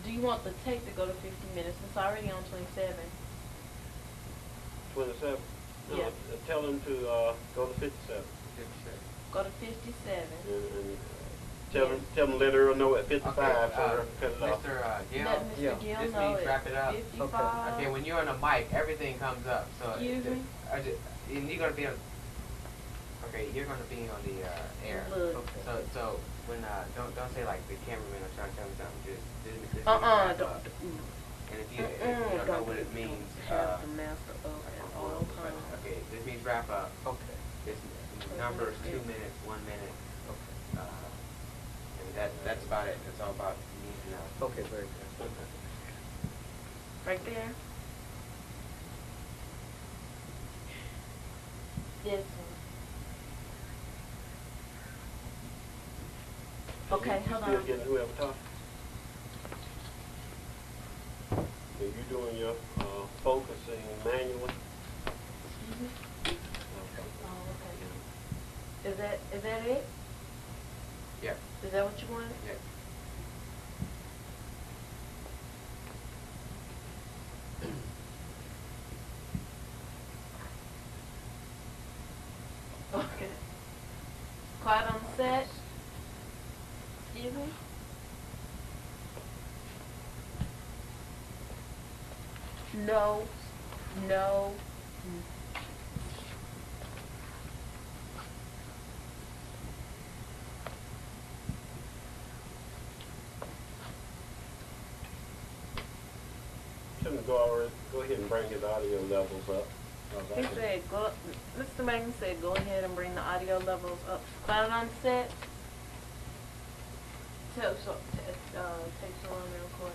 do you want the tape to go to 50 minutes? It's already on 27. 27? No, Yeah. tell them to go to 57. 57. Go to 57. And Yes. tell them let her know at 55 Okay, so her cut it off. Mr. Gill, Let Mr. Yeah. Gill this know means wrap it up. 55. Okay, when you're on a mic, everything comes up. So Excuse me? and you're gonna be on. Okay, you're gonna be on the air. Look. Okay. So when don't say like the cameraman or trying to tell me something. Just this means Don't. wrap up. And if you don't know what it means, Have the master up at all times. okay, this means wrap up. Okay. This number is 2 minutes, 1 minute. Okay. And that's about it. That's all about you need to know. Okay, very good. Right there. This one. Okay, hold Still on. getting whoever talking? Are you doing your focusing manually? Mhm. Oh, okay. Is that it? Yeah. Is that what you wanted? Yeah. Okay. Quiet on set. Excuse me? No. No. Tell him to go ahead and bring his audio levels up. He said, Mr. Mangum said, go ahead and bring the audio levels up. Quiet on set. Take so long to record.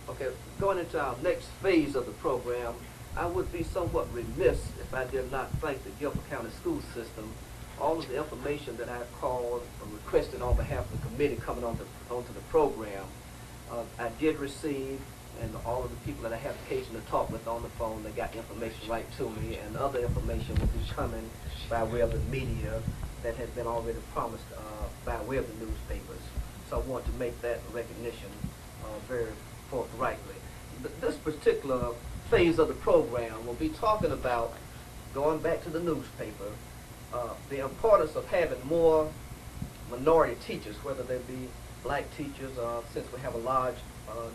Okay, going into our next phase of the program, I would be somewhat remiss if I did not thank the Guilford County School System. All of the information that I called or requested on behalf of the committee coming onto the program, I did receive, and all of the people that I had occasion to talk with on the phone, they got information right to me, and other information will be coming by way of the media that has been already promised by way of the newspapers. So I want to make that recognition very forthrightly. This particular phase of the program will be talking about, going back to the newspaper, the importance of having more minority teachers, whether they be black teachers, since we have a large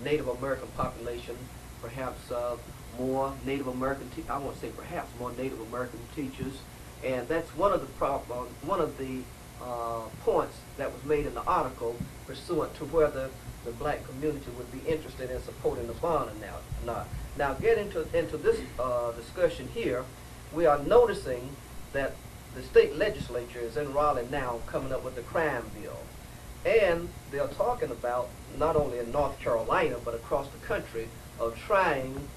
Native American population, perhaps more Native American I won't say perhaps more Native American teachers, and that's one of the points that was made in the article pursuant to whether the black community would be interested in supporting the bond or not. Now, getting into this discussion here, we are noticing that the state legislature is in Raleigh now coming up with the crime bill. And they're talking about, not only in North Carolina, but across the country, of trying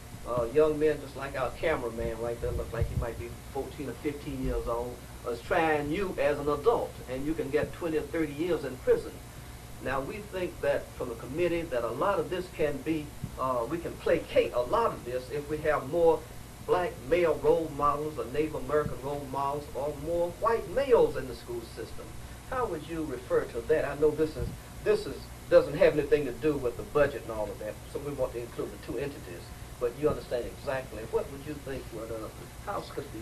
young men just like our cameraman right there, look like he might be 14 or 15 years old, is trying you as an adult, and you can get 20 or 30 years in prison. Now, we think that from the committee that a lot of this can be, we can placate a lot of this if we have more black male role models or Native American role models or more white males in the school system. How would you refer to that? I know this doesn't have anything to do with the budget and all of that, so we want to include the two entities, but you understand exactly. What would you think would, how could be,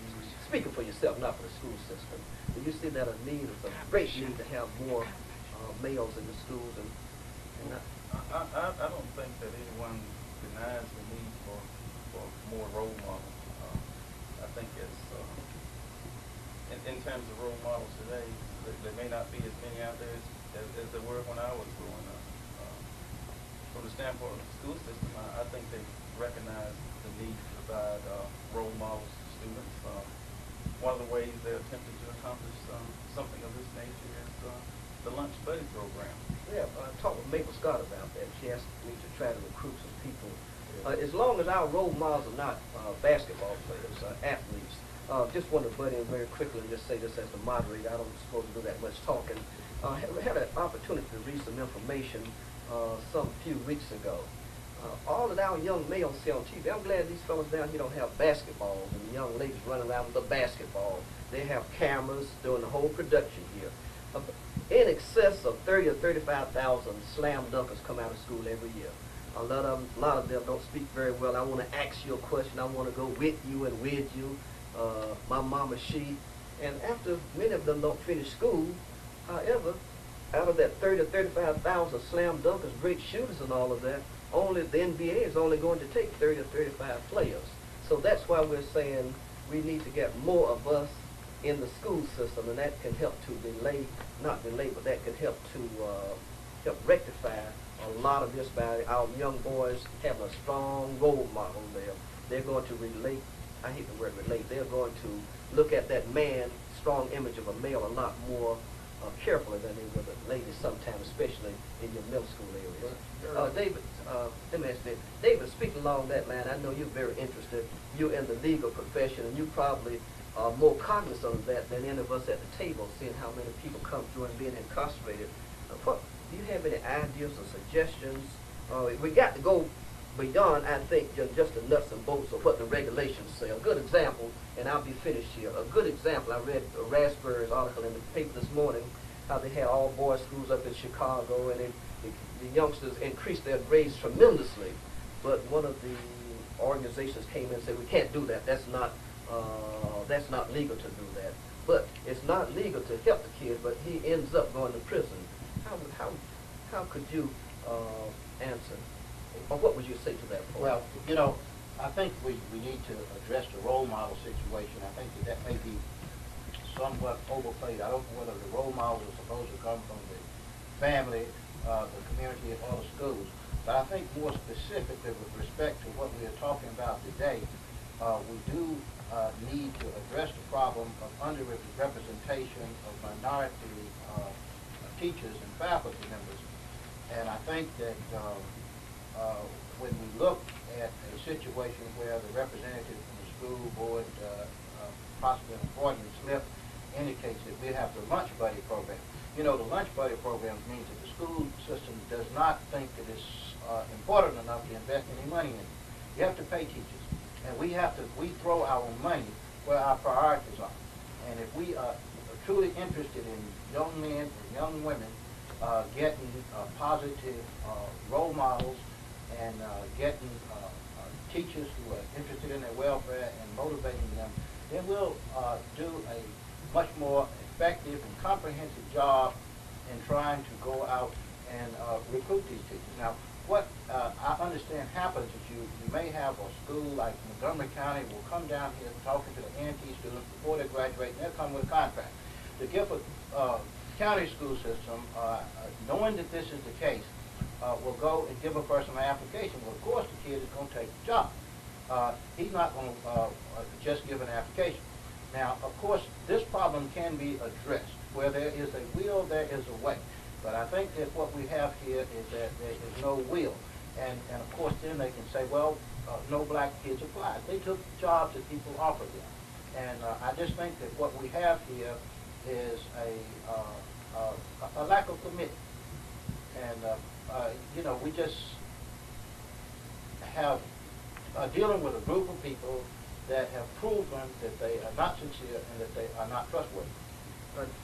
speaking for yourself, not for the school system, do you see that a need, is a great need to have more males in the schools? And I don't think that anyone denies the need for more role models. I think it's in terms of role models today, there may not be as many out there as there were when I was growing up. From the standpoint of the school system, I think they recognize the need to provide role models to students. One of the ways they're attempting to accomplish something of this nature is the Lunch Buddy program. yeah, I talked with Maple Scott about that. She asked me to try to recruit some people. As long as our role models are not basketball players, athletes, just want to butt in very quickly and just say this as the moderator. I don't supposed to do that much talking. I had an opportunity to read some information some few weeks ago all of our young males see on TV. I'm glad these fellas down here don't have basketballs and the young ladies running around with the basketball. They have cameras doing the whole production here. In excess of 30 or 35,000 slam dunkers come out of school every year. A lot of them don't speak very well. I want to ask you a question. I want to go with you and with you. My mama, she. And after many of them don't finish school, however, out of that 30 or 35,000 slam dunkers, great shooters and all of that, only the NBA is only going to take 30 or 35 players. So that's why we're saying we need to get more of us in the school system, and that can help to not delay, but that can help to help rectify a lot of this by our young boys having a strong role model there. They're going to relate, I hate the word relate, they're going to look at that man, strong image of a male a lot more carefully than they would the ladies sometimes, especially in your middle school areas. David, let me ask you, David, speaking along that line, I know you're very interested. You're in the legal profession, and you probably are more cognizant of that than any of us at the table, seeing how many people come through and being incarcerated. Do you have any ideas or suggestions? We got to go beyond, I think, just the nuts and bolts of what the regulations say. A good example, and I'll be finished here, a good example, I read Raspberry's article in the paper this morning, how they had all boys schools up in Chicago, and the youngsters increased their grades tremendously. But one of the organizations came in and said, we can't do that. That's not legal to do that. But it's not legal to help the kid, but he ends up going to prison. How could you answer, or what would you say to that point? Well, you know, I think we need to address the role model situation. I think that may be somewhat overplayed. I don't know whether the role models are supposed to come from the family, the community, or the schools. But I think more specifically with respect to what we are talking about today, we do need to address the problem of underrepresentation of minority teachers and faculty members. And I think that when we look at a situation where the representative from the school board, possibly an Freudian slip, indicates that we have the lunch buddy program. You know, the lunch buddy program means that the school system does not think that it's important enough to invest any money in it. You have to pay teachers. And we throw our money where our priorities are. And if we are truly interested in young men and young women getting positive role models and getting teachers who are interested in their welfare and motivating them, then we'll do a much more effective and comprehensive job in trying to go out and recruit these teachers. Now, what I understand happens is you may have a school like Montgomery County will come down here talking to the A&T students before they graduate, and they'll come with a contract. The Guilford County School System, knowing that this is the case, will go and give a person an application. Well, of course, the kid is going to take the job. He's not going to just give an application. Now, of course, this problem can be addressed. Where there is a will, there is a way. But I think that what we have here is that there is no will. And of course, then they can say, well, no black kids applied. They took jobs that people offered them. And I just think that what we have here is a lack of commitment. And, you know, we just have dealing with a group of people that have proven that they are not sincere and that they are not trustworthy.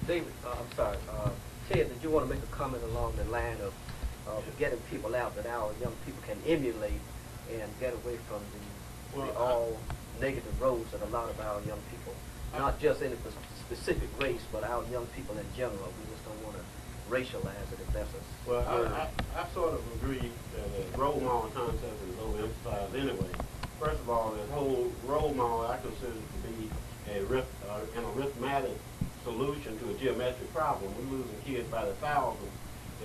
David, I'm sorry, Ted, did you want to make a comment along the line of getting people out that our young people can emulate and get away from the all negative roads that a lot of our young people, not just any specific race, but our young people in general. We just don't want to racialize it if that's a... Well, I sort of agree that the role model concept is overemphasized anyway. First of all, the whole role model I consider to be an arithmetic solution to a geometric problem. We're losing kids by the thousands.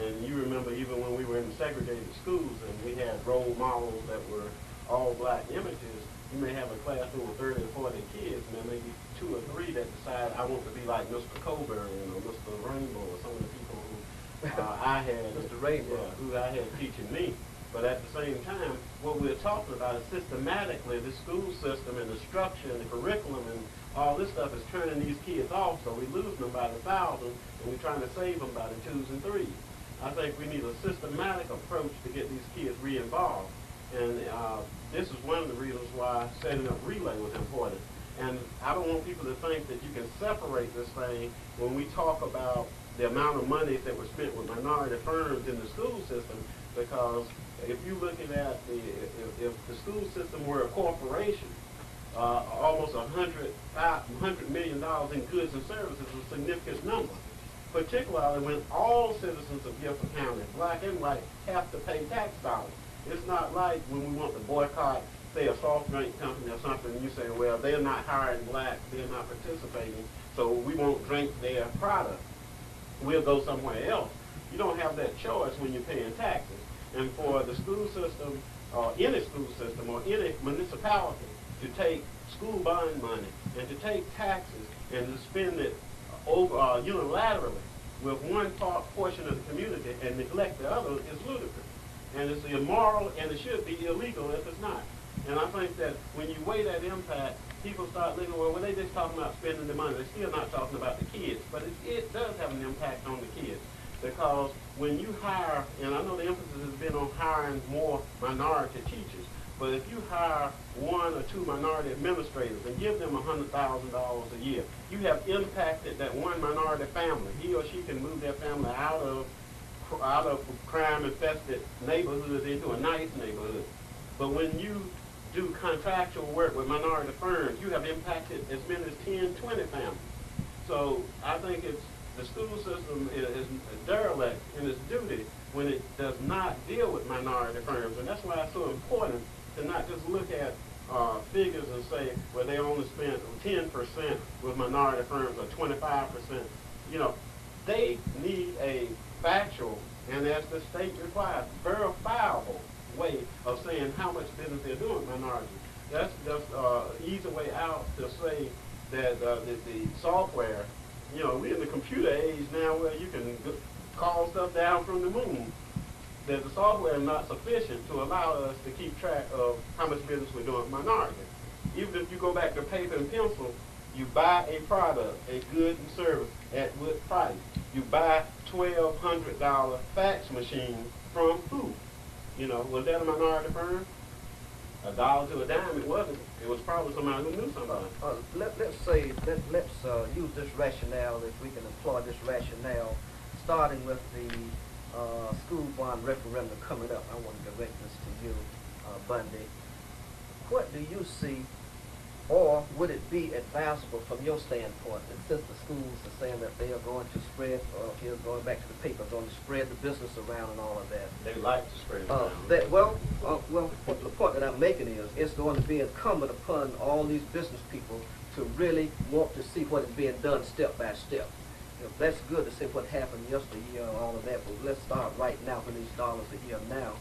And you remember even when we were in the segregated schools and we had role models that were all black images, you may have a classroom of 30 or 40 kids, and there may be 2 or 3 that decide, I want to be like Mr. Coburn or Mr. Rainbow or some of the people who I had, Mr. Rainbow, who I had teaching me. But at the same time, what we're talking about is systematically the school system and the structure and the curriculum and all this stuff is turning these kids off, so we lose them by the thousands, and we're trying to save them by the 2s and 3s. I think we need a systematic approach to get these kids re-involved. And this is one of the reasons why setting up relay was important. And I don't want people to think that you can separate this thing when we talk about the amount of money that was spent with minority firms in the school system, because if you're looking at if the school system were a corporation, almost $100 million in goods and services is a significant number, particularly when all citizens of Guilford County, black and white, have to pay tax dollars. It's not like when we want to boycott, say, a soft drink company or something, and you say, well, they're not hiring blacks, they're not participating, so we won't drink their product. We'll go somewhere else. You don't have that choice when you're paying taxes. And for the school system, or any school system, or any municipality to take school bond money and to take taxes and to spend it over unilaterally with one portion of the community and neglect the other is ludicrous. And it's immoral, and it should be illegal if it's not. And I think that when you weigh that impact, people start looking, well, they just talking about spending the money. They're still not talking about the kids. But it does have an impact on the kids. Because when you hire, and I know the emphasis has been on hiring more minority teachers, but if you hire one or two minority administrators and give them $100,000 a year, you have impacted that one minority family. He or she can move their family out of crime-infested neighborhoods into a nice neighborhood. But when you do contractual work with minority firms, you have impacted as many as 10, 20 families. So I think the school system is derelict in its duty when it does not deal with minority firms. And that's why it's so important to not just look at figures and say, well, they only spent 10% with minority firms or 25%. You know, they need a factual, and as the state requires, verifiable way of saying how much business they're doing with minorities. That's just easy way out to say that the software, you know, we're in the computer age now where you can call stuff down from the moon. That the software is not sufficient to allow us to keep track of how much business we're doing with minorities. Even if you go back to paper and pencil, you buy a product, a good and service at what price? You buy $1,200 fax machine from who? You know, was that a minority firm? $1 to a dime, it wasn't. It was probably somebody who knew somebody. Let's use this rationale, if we can employ this rationale, starting with the school bond referendum coming up. I want to direct this to you, Bundy. What do you see, or would it be advisable from your standpoint that since the schools are saying that they are going to spread, or here's going back to the paper, going to spread the business around and all of that? They like to spread it around. The point that I'm making is it's going to be incumbent upon all these business people to really want to see what is being done step by step. You know, that's good to say what happened yesteryear and all of that, but let's start right now for these dollars a year now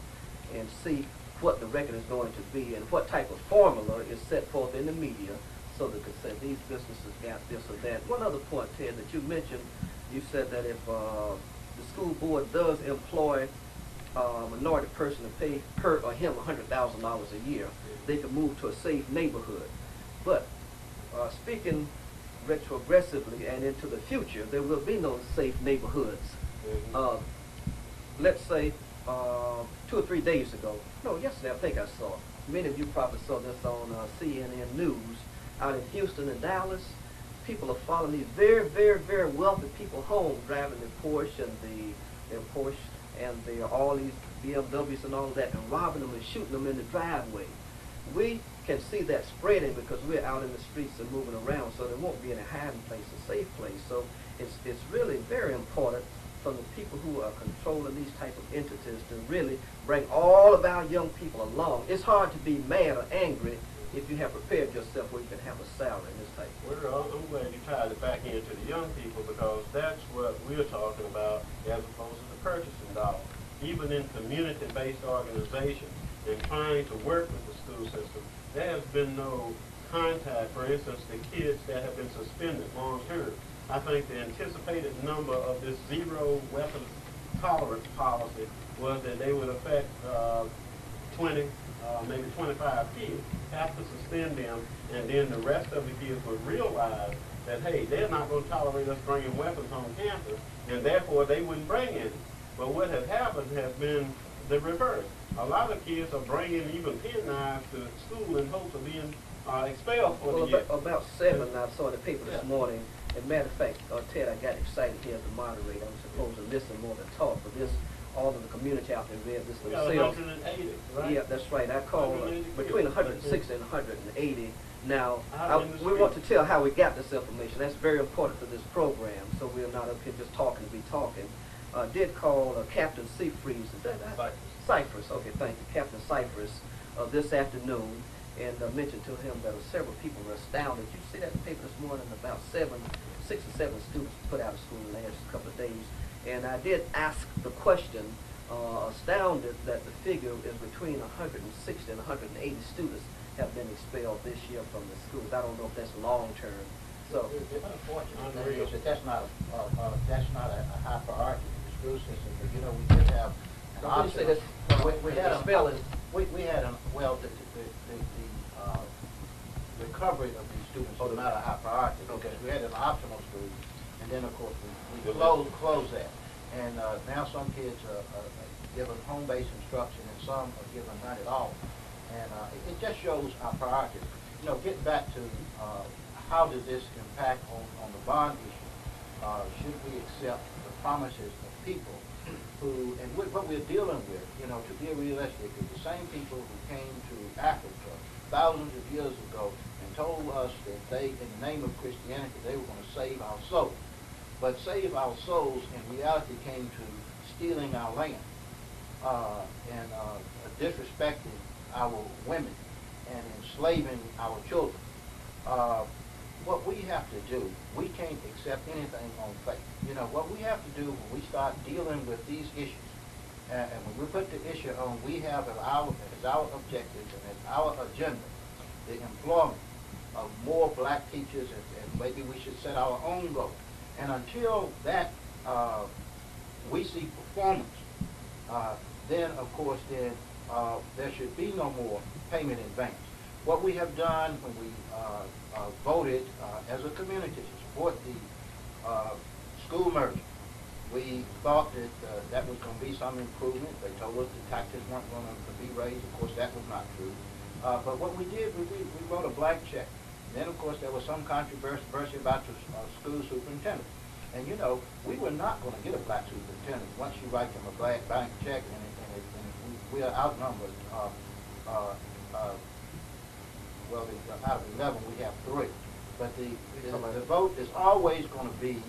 and see what the record is going to be and what type of formula is set forth in the media so that they say these businesses got this or that. One other point, Ted, that you mentioned, you said that if the school board does employ a minority person to pay her or him $100,000 a year, they can move to a safe neighborhood. But speaking retrogressively and into the future, there will be no safe neighborhoods. Mm-hmm. Let's say 2 or 3 days ago, no, yesterday I think I saw, many of you probably saw this on CNN News, out in Houston and Dallas, people are following these very, very, very wealthy people home, driving their Porsche and all these BMWs and all of that, and robbing them and shooting them in the driveway. We can see that spreading because we're out in the streets and moving around, so there won't be any hiding place, a safe place. So it's really very important from the people who are controlling these type of entities to really bring all of our young people along. It's hard to be mad or angry if you have prepared yourself where you can have a salary in this type. Well, I'm glad you tied it back into the young people, because that's what we're talking about as opposed to the purchasing dollar. Even in community-based organizations and trying to work with the school system, there has been no contact. For instance, the kids that have been suspended long term. I think the anticipated number of this zero weapons tolerance policy was that they would affect 20, maybe 25 kids, have to suspend them, and then the rest of the kids would realize that, hey, they're not going to tolerate us bringing weapons on campus, and therefore they wouldn't bring any. But what has happened has been the reverse. A lot of kids are bringing even penknives to school in hopes of being expelled for Well, the year. about 7, I saw in the paper this Yeah. morning. As a matter of fact, Ted, I got excited here as the moderator. I'm supposed to listen more than talk, but this, all of the community out there read this We got themselves. 180, right? Yeah, that's right. I called 180 between kids. 160 and 180. Now, Out in the we want to street. tell how we got this information. That's very important for this program, so we're not up here just talking to be talking. Did call Captain Seafreeze. Is that Cypress. Cypress. Okay, thank you, Captain Cypress, this afternoon, and mentioned to him that several people were astounded. You see that in the paper this morning? About 6 or 7 students put out of school in the last couple of days, and I did ask the question. Astounded that the figure is between 160 and 180 students have been expelled this year from the schools. I don't know if that's long term. So The unfortunate thing is that that's not a high priority in the school system. But, you know, we did have an Well, you say option. that's- We had expelling. we had the recovery of these students was not a high priority because we had an optional school, and then of course we closed that. And now some kids are given home-based instruction and some are given none at all. And it just shows our priorities. You know, getting back to how does this impact on the bond issue? Should we accept the promises of people who, and what we're dealing with, you know, to be realistic, is the same people who came to Africa thousands of years ago and told us that they, in the name of Christianity, they were going to save our souls. But save our souls in reality came to stealing our land and disrespecting our women and enslaving our children. What we have to do, we can't accept anything on faith. You know, what we have to do when we start dealing with these issues, and when we put the issue on, we have as our objectives and as our agenda the employment of more black teachers, and maybe we should set our own goal. And until that we see performance, then of course there should be no more payment in advance. What we have done when we voted as a community to support the school merger, we thought that that was going to be some improvement. They told us the taxes weren't going to be raised. Of course, that was not true. But what we did, we wrote a blank check. Then, of course, there was some controversy about the school superintendent. And, you know, we were not going to get a black superintendent once you write them a blank check, and we are outnumbered. Well, out of 11, we have 3. But the vote is always going to be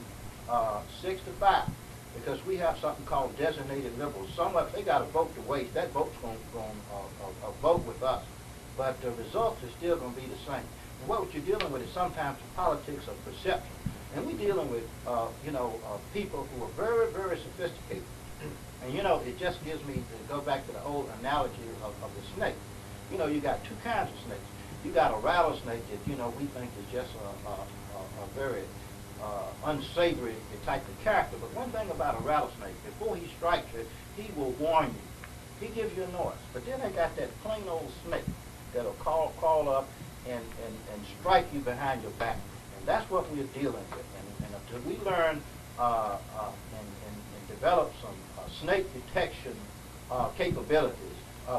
6-5, because we have something called designated liberals. If they got a vote to waste, that vote's going to vote with us. But the results are still going to be the same. And what you're dealing with is sometimes the politics of perception. And we're dealing with, people who are very, very sophisticated. And, you know, it just gives me to go back to the old analogy of the snake. You know, you got 2 kinds of snakes. You got a rattlesnake that, you know, we think is just a very unsavory type of character. But one thing about a rattlesnake, before he strikes you, he will warn you. He gives you a notice. But then they got that plain old snake that'll crawl up and strike you behind your back. And that's what we're dealing with. And until we learn and develop some snake detection capabilities,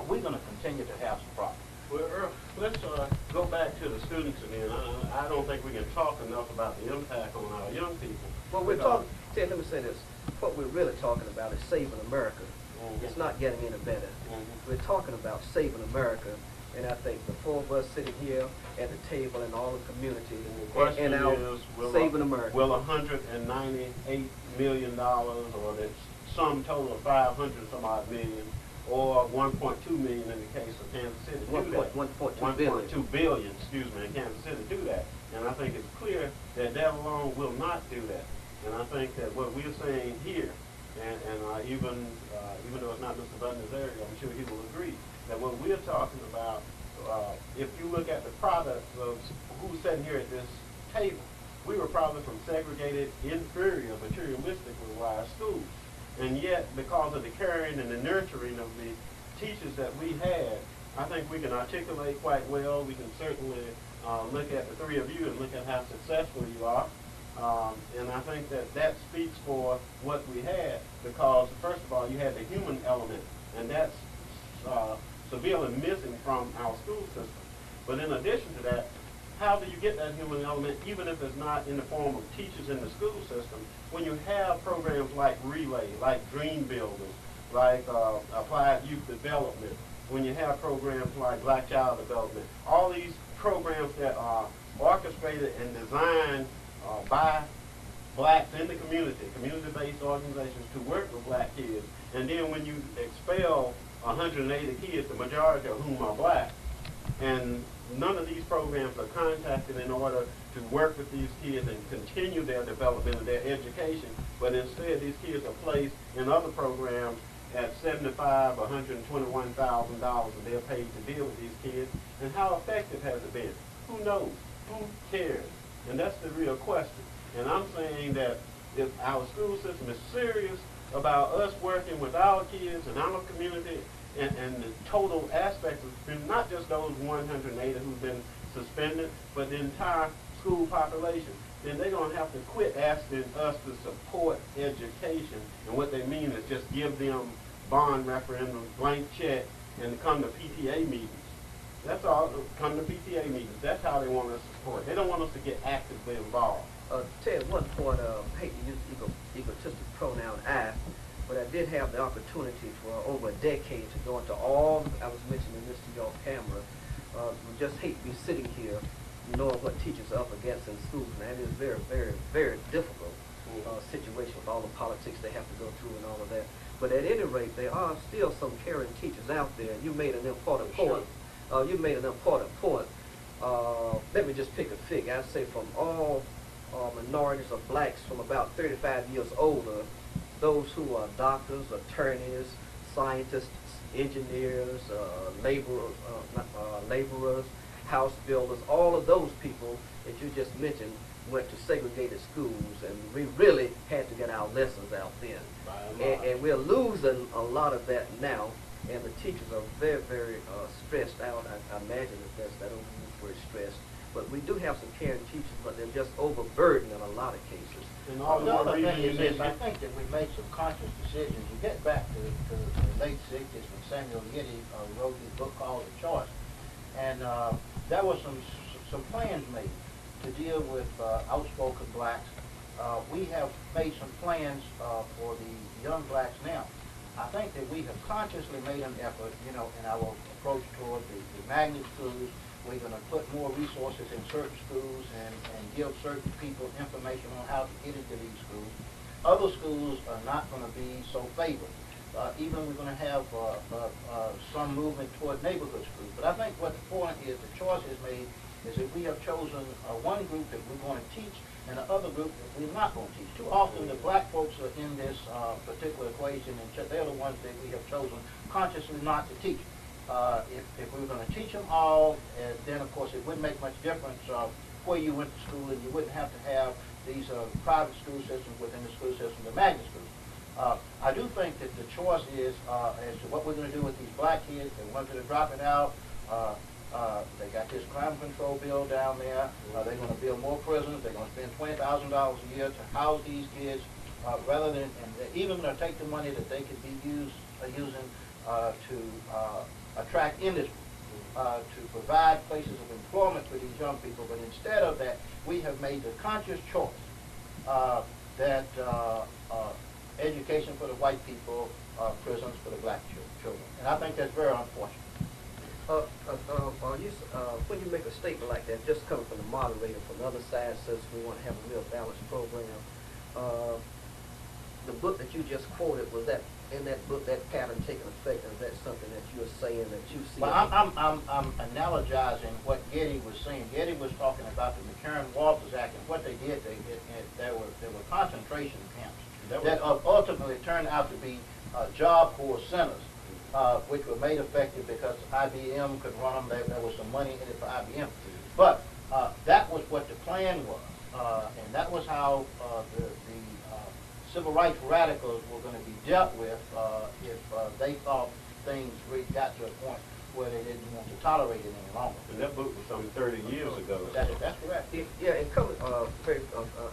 we're going to continue to have some problems. Well, Earl, let's go back to the students again. I don't think we can talk enough about the impact on our young people. well, we're talking. Ted, let me say this. What we're really talking about is saving America. Mhm. It's not getting any better. Mhm. We're talking about saving America, and I think the 4 of us sitting here at the table and all the community And the question and our is, saving America. will $198 million, or the sum total of 500 some odd million, or 1.2 million in the case of Kansas City, do that? 1.2 billion. 1.2 billion, excuse me, in Kansas City do that. And I think it's clear that that alone will not do that. And I think that what we're saying here, and even though it's not Mr. Bundy's area, I'm sure he will agree, that what we're talking about, if you look at the products of who's sitting here at this table, we were probably from segregated, inferior, materialistically wise schools. And yet, because of the caring and the nurturing of the teachers that we had, I think we can articulate quite well. We can certainly look at the 3 of you and look at how successful you are. And I think that speaks for what we had, because, first of all, you had the human element And that's severely missing from our school system. But in addition to that, how do you get that human element, even if it's not in the form of teachers in the school system, when you have programs like Relay, like Dream Builders, like Applied Youth Development, when you have programs like Black Child Development, all these programs that are orchestrated and designed by blacks in the community, community-based organizations to work with black kids, and then when you expel 180 kids, the majority of whom are black, and none of these programs are contacted in order to work with these kids and continue their development and their education, but instead these kids are placed in other programs at $75,000 or $121,000, and they're paid to deal with these kids. And how effective has it been? Who knows? Who cares? And that's the real question. And I'm saying that if our school system is serious about us working with our kids and our community and the total aspects of not just those 180 who've been suspended, but the entire school population, then they're going to have to quit asking us to support education. And what they mean is just give them bond referendum, blank check, and come to PTA meetings. That's all. Come to PTA meetings. That's how they want us to support. They don't want us to get actively involved. Ted, one point, I hate to use the egotistic pronoun I, but I did have the opportunity for over a decade to go into all, I was mentioning this to your camera, we just hate to be sitting here knowing what teachers are up against in schools, and that is very, very, very difficult situation with all the politics they have to go through and all of that. But at any rate, there are still some caring teachers out there, and you made an important point. You made an important point. Let me just pick a figure. I'd say from all minorities of blacks from about 35 years older, those who are doctors, attorneys, scientists, engineers, laborers, house builders, all of those people that you just mentioned went to segregated schools, and we really had to get our lessons out then. And we're losing a lot of that now, and the teachers are very, very stressed out. I imagine that I don't use the word stressed, but we do have some caring teachers, but they're just overburdened in a lot of cases. And all The other thing is this, I think that we made some conscious decisions. You get back to the late 60s when Samuel Yeti wrote his book called The Choice, and there were some plans made to deal with outspoken blacks. We have made some plans for the young blacks now. I think that we have consciously made an effort, in our approach toward the magnet schools. We're going to put more resources in certain schools and give certain people information on how to get into these schools. Other schools are not going to be so favored. Even we're going to have some movement toward neighborhood schools. But I think what the point is, the choice is made, is that we have chosen one group that we're going to teach and the other group that we're not going to teach. Too often the black folks are in this particular equation, and they're the ones that we have chosen consciously not to teach. If we were going to teach them all, then of course it wouldn't make much difference where you went to school, and you wouldn't have to have these private school systems within the school system, the magnet schools. I do think that the choice is as to what we're going to do with these black kids. They wanted to drop it out. They got this crime control bill down there. They're going to build more prisons. They're going to spend $20,000 a year to house these kids, rather than, and they're even going to take the money that they could be using to attract industry, to provide places of employment for these young people. But instead of that, we have made the conscious choice that education for the white people, prisons for the black children. And I think that's very unfortunate. When you make a statement like that, just coming from the moderator, from the other side, says we want to have a real balanced program, the book that you just quoted, was that in that book, that pattern taking effect, or is that something that you're saying that you see? Well, I'm analogizing what Getty was saying. Getty was talking about the McCarran-Walters Act, and what they did, there were concentration camps that ultimately turned out to be job corps centers, which were made effective because IBM could run them. There was some money in it for IBM. But that was what the plan was, and that was how the civil rights radicals were going to be dealt with if they thought things really got to a point where they didn't want to tolerate it any longer. And that book was some 30 years ago. That's correct. Yeah, and coming very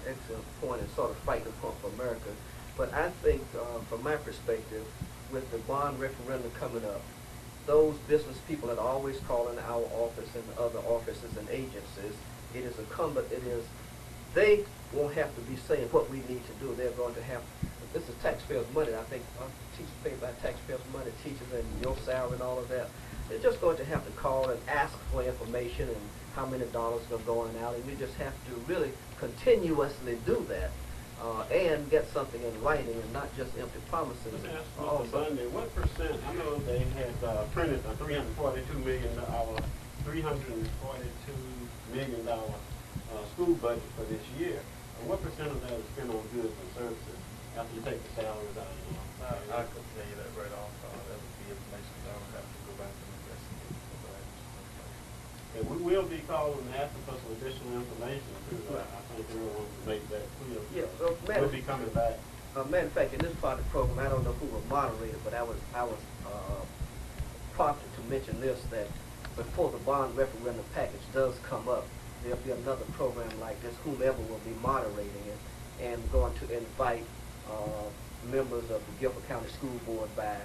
excellent point and sort of frightening point for America. But I think, from my perspective, with the bond referendum coming up, those business people that are always calling our office and other offices and agencies, it is incumbent, they won't have to be saying what we need to do. They're going to have, this is taxpayers' money. I think teachers pay by taxpayers' money, teachers and your salary and all of that. They're just going to have to call and ask for information and how many dollars are going out, and we just have to really continuously do that and get something in writing and not just empty promises. Let me ask Mr. Bundy, what percent, I know they had printed a $342 million school budget for this year. What percent of that is spent on goods and services after you take the salaries out? I could tell you that right off. That would be information that I would have to go back and investigate. Okay, we will be calling and asking for some additional information too. I think everyone will make that clear. Yeah, we'll be coming back. Matter of fact, in this part of the program, I don't know who will moderate it, but I was prompted to mention this, that before the bond referendum package does come up, there'll be another program like this, whomever will be moderating it, and going to invite members of the Guilford County School Board by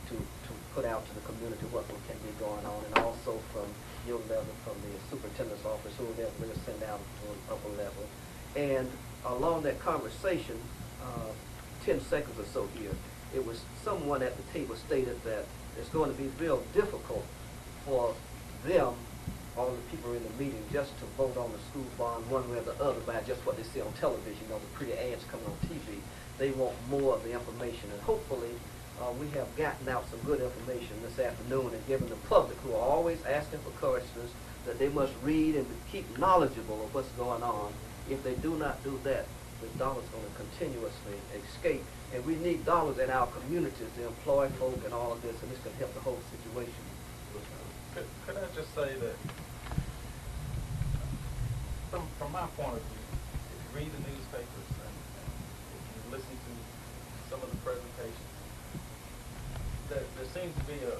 to put out to the community what can be going on, and also from your level, from the superintendent's office, who they'll really send out to an upper level. And along that conversation, 10 seconds or so here, it was someone at the table stated that it's going to be real difficult for them, all the people in the meeting, just to vote on the school bond one way or the other by just what they see on television, the pretty ads coming on TV. They want more of the information, and hopefully we have gotten out some good information this afternoon and given the public, who are always asking for questions, that they must read and keep knowledgeable of what's going on. If they do not do that, the dollar's going to continuously escape, and we need dollars in our communities to employ folk and all of this, and this can help the whole situation. Could I just say that from my point of view, if you read the newspapers and if you listen to some of the presentations, that there seems to be a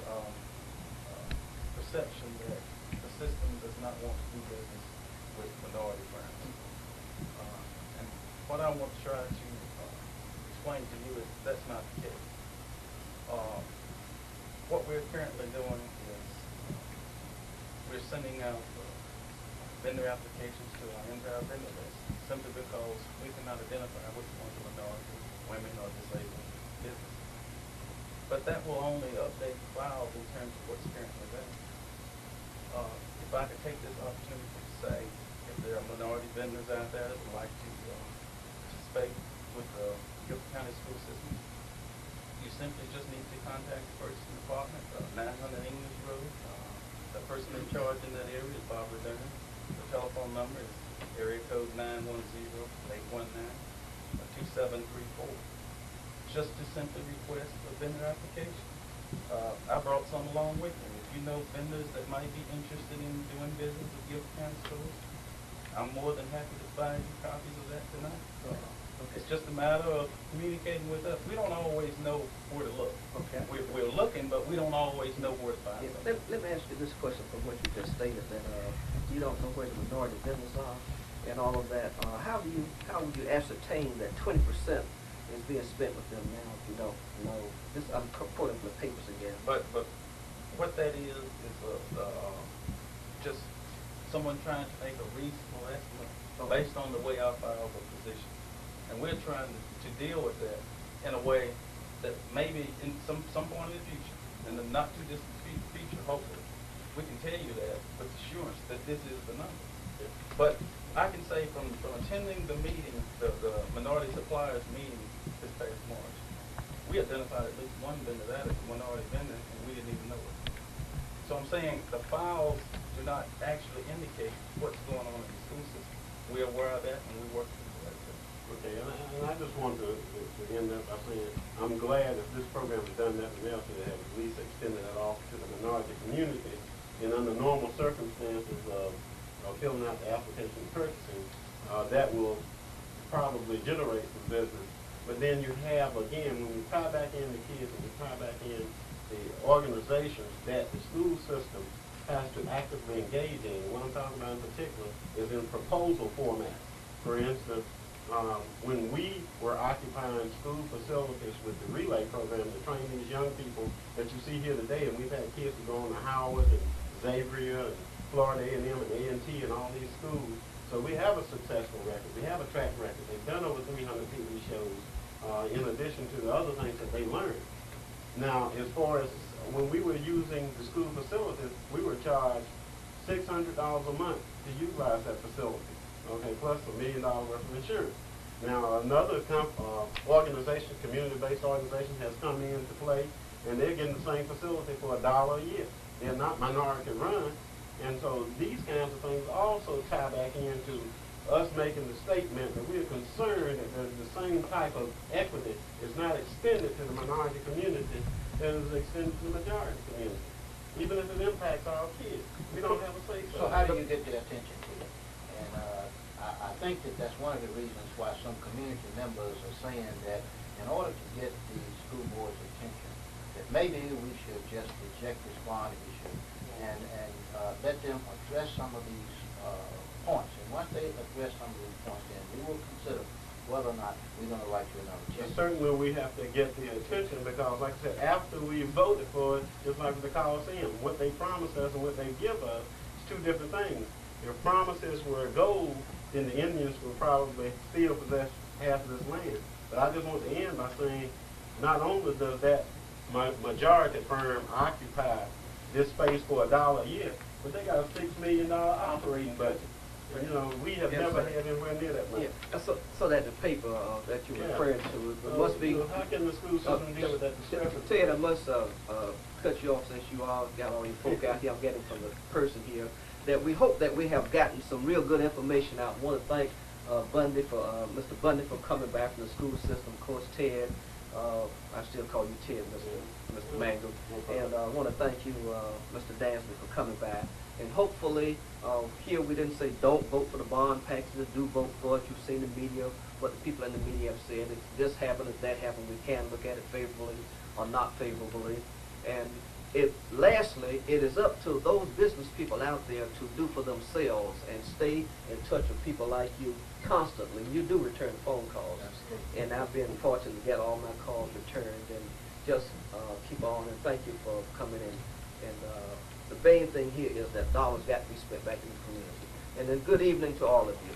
perception that the system does not want to do business with minority firms. And what I want to try to explain to you is that's not the case. What we're currently doing is we're sending out vendor applications to our entire vendor list simply because we cannot identify which ones are minority, women, or disabled businesses. But that will only update the files in terms of what's currently there. If I could take this opportunity to say, if there are minority vendors out there that would like to participate with the Guilford County School System, you simply just need to contact the purchasing department, 900 English Road. The person in charge in that area is Barbara Dern. The telephone number is area code 910-819-2734. Just to simply request a vendor application. I brought some along with me. If you know vendors that might be interested in doing business with Guilford County Schools, I'm more than happy to buy you copies of that tonight. It's just a matter of communicating with us. We don't always know where to look. Okay. We're looking, but we don't always know where to find them. Let me ask you this question from what you just stated, that you don't know where the minority vendors are and all of that. How would you ascertain that 20% is being spent with them now if you don't know? This, I'm quoting from the papers again. But what that is just someone trying to make a reasonable estimate based on the way our files are positioned. And we're trying to deal with that in a way that maybe in some point in the future, in the not too distant future, hopefully, we can tell you that with assurance that this is the number. But I can say from attending the meeting, the minority suppliers meeting this past March, we identified at least one vendor that is a minority vendor, and we didn't even know it. So I'm saying the files do not actually indicate what's going on in the school system. We're aware of that, and we work with that. Okay, and I just wanted to end up by saying I'm glad if this program has done nothing else, to have at least extended that off to the minority community. And under normal circumstances of filling out the application and purchasing, that will probably generate some business. But then you have, again, when you tie back in the kids and you tie back in the organizations that the school system has to actively engage in, what I'm talking about in particular is in proposal format. For instance, when we were occupying school facilities with the relay program to train these young people that you see here today, and we've had kids who go on to Howard and Xavier and Florida A&M and A&T and all these schools. So we have a successful record. We have a track record. They've done over 300 TV shows in addition to the other things that they learned. Now, as far as when we were using the school facilities, we were charged $600 a month to utilize that facility, okay, plus $1 million worth of insurance. Now, another organization, community-based organization, has come into play, and they're getting the same facility for $1 a year. They're not minority run, and so these kinds of things also tie back into us making the statement that we're concerned that the same type of equity is not extended to the minority community that is extended to the majority community, even if it impacts our kids. We don't have a say so. So how do you get their attention to it? And I think that that's one of the reasons why some community members are saying that in order to get the school board's attention, that maybe we should just reject this bond issue and let them address some of these points. And once they address some of these points, then we will consider whether or not we're going to write you another check. Certainly we have to get the attention because, like I said, after we voted for it, just like the Coliseum, what they promised us and what they give us is two different things. If promises were gold, then the Indians would probably still possess half of this land. But I just want to end by saying, not only does that majority firm occupy this space for $1 a year, but they got a $6 million operating budget. You know, we have never had anywhere near that much. Yeah. So that the paper that you referred to, it must be. How can the school system deal with that discrepancy? Ted, I must cut you off since you all got all your folk out here. I'm getting from the person here that we hope that we have gotten some real good information out. I want to thank Bundy for Mr. Bundy for coming back from the school system. Of course, Ted. I still call you Ted, Mr. Mangum. And I want to thank you, Mr. Dansley, for coming back. And hopefully, here we didn't say don't vote for the bond packages, do vote for it. You've seen the media, what the people in the media have said. If this happened, if that happened, we can look at it favorably or not favorably. And lastly, it is up to those business people out there to do for themselves and stay in touch with people like you constantly. You do return phone calls. Absolutely. And I've been fortunate to get all my calls returned. And just keep on, and thank you for coming in. And the main thing here is that dollars got to be spent back in the community. And then good evening to all of you.